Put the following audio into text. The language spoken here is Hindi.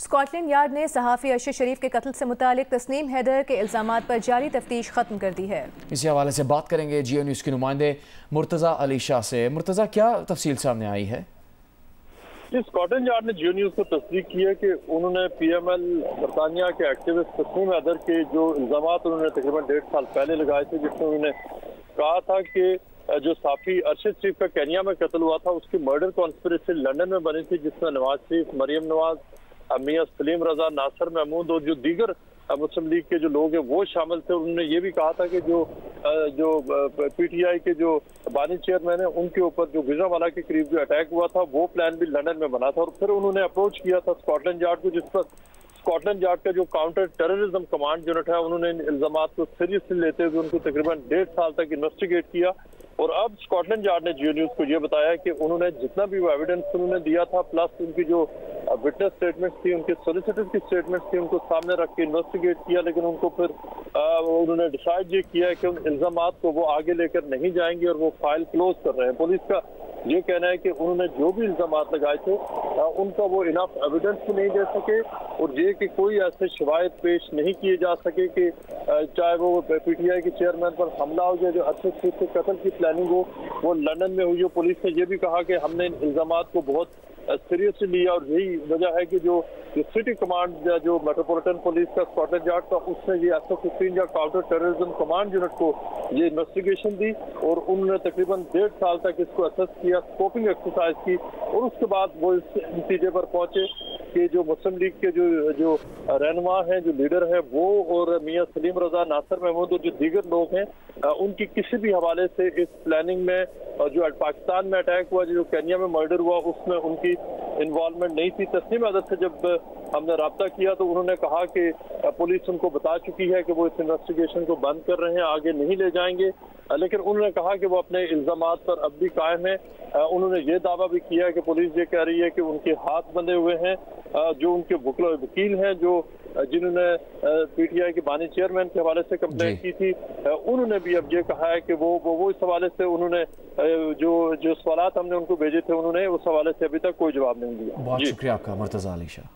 स्कॉटलैंड यार्ड ने सहाफ़ी अरशद शरीफ के कत्ल से मुतालिक तस्नीम हैदर के इल्ज़ामात पर जारी तफ्तीश खत्म कर दी है। इसी हवाले से बात करेंगे जियो न्यूज़ के नुमाइंदे मुर्तज़ा अली शाह से। मुर्तज़ा, क्या तफसील सामने आई है? स्कॉटलैंड यार्ड ने जियो न्यूज़ को तस्दीक की है कि उन्होंने PML बरतानिया के एक्टिविस्ट तस्नीम हैदर के जो इल्ज़ामात उन्होंने तकरीबन 1.5 साल पहले लगाए थे, जिसमें उन्होंने कहा था कि जो सहाफ़ी अरशद शरीफ का केन्या में कत्ल हुआ था उसकी मर्डर कॉन्स्पिरेसी लंदन में बनी थी, जिसमें नवाज शरीफ, मरियम नवाज, मियां सलीम रजा, नासिर महमूद और जो दीगर मुस्लिम लीग के जो लोग हैं वो शामिल थे। उन्होंने ये भी कहा था कि जो PTI के जो बानी चेयरमैन है उनके ऊपर जो गुजरांवाला के करीब जो अटैक हुआ था वो प्लान भी लंदन में बना था। और फिर उन्होंने अप्रोच किया था स्कॉटलैंड यार्ड को, जिस पर स्कॉटलैंड यार्ड का जो काउंटर टेररिज्म कमांड यूनिट है उन्होंने इन इल्जामात को सीरियसली लेते हुए उनको तकरीबन 1.5 साल तक इन्वेस्टिगेट किया। और अब स्कॉटलैंड यार्ड ने जियो न्यूज़ को ये बताया कि उन्होंने जितना भी वो एविडेंस उन्होंने दिया था, प्लस उनकी जो विटनेस स्टेटमेंट्स थी, उनके सोलिसिटर की स्टेटमेंट्स थी, उनको सामने रख के इन्वेस्टिगेट किया। लेकिन उनको फिर उन्होंने डिसाइड ये किया है कि उन इल्जामात को वो आगे लेकर नहीं जाएंगे और वो फाइल क्लोज कर रहे हैं। पुलिस का ये कहना है कि उन्होंने जो भी इल्जामात लगाए थे उनका वो इनफ एविडेंस भी नहीं दे सके और ये कि कोई ऐसे शवायद पेश नहीं किए जा सके कि चाहे वो PTI के चेयरमैन पर हमला हो जाए, जो अरशद शरीफ के कत्ल की प्लानिंग हो वो लंदन में हुई हो। पुलिस ने ये भी कहा कि हमने इन इल्जामात को बहुत सीरियसली लिया और यही वजह है कि जो सिटी कमांड जो मेट्रोपॉलिटन पुलिस का स्कॉटलैंड यार्ड था उसने ये SO-15 या काउंटर टेररिज्म कमांड यूनिट को ये इन्वेस्टिगेशन दी और उन्होंने तकरीबन 1.5 साल तक इसको असेस किया, स्कोपिंग एक्सरसाइज की और उसके बाद वो इस नतीजे पर पहुंचे कि जो मुस्लिम लीग के जो रहनुमा हैं, जो लीडर है वो और मियां सलीम रजा, नासिर महमूद और जो दीगर लोग हैं उनकी किसी भी हवाले से इस प्लानिंग में जो पाकिस्तान में अटैक हुआ, जो केन्या में मर्डर हुआ, उसमें उनकी इन्वॉल्वमेंट नहीं थी। तस्नीम हैदर से जब हमने रब्ता किया तो उन्होंने कहा कि पुलिस उनको बता चुकी है कि वो इस इन्वेस्टिगेशन को बंद कर रहे हैं, आगे नहीं ले जाएंगे। लेकिन उन्होंने कहा कि वो अपने इल्जामात पर अब भी कायम है। उन्होंने ये दावा भी किया है कि पुलिस ये कह रही है कि उनके हाथ बंधे हुए हैं। जो उनके वकील हैं जो जिन्होंने PTI के बानी चेयरमैन के हवाले से कंप्लेंट की थी, उन्होंने भी अब ये कहा है कि वो इस हवाले से उन्होंने जो सवालात हमने उनको भेजे थे उन्होंने उस हवाले से अभी तक कोई जवाब नहीं दिया। बहुत शुक्रिया आपका मुर्तज़ा अली शाह।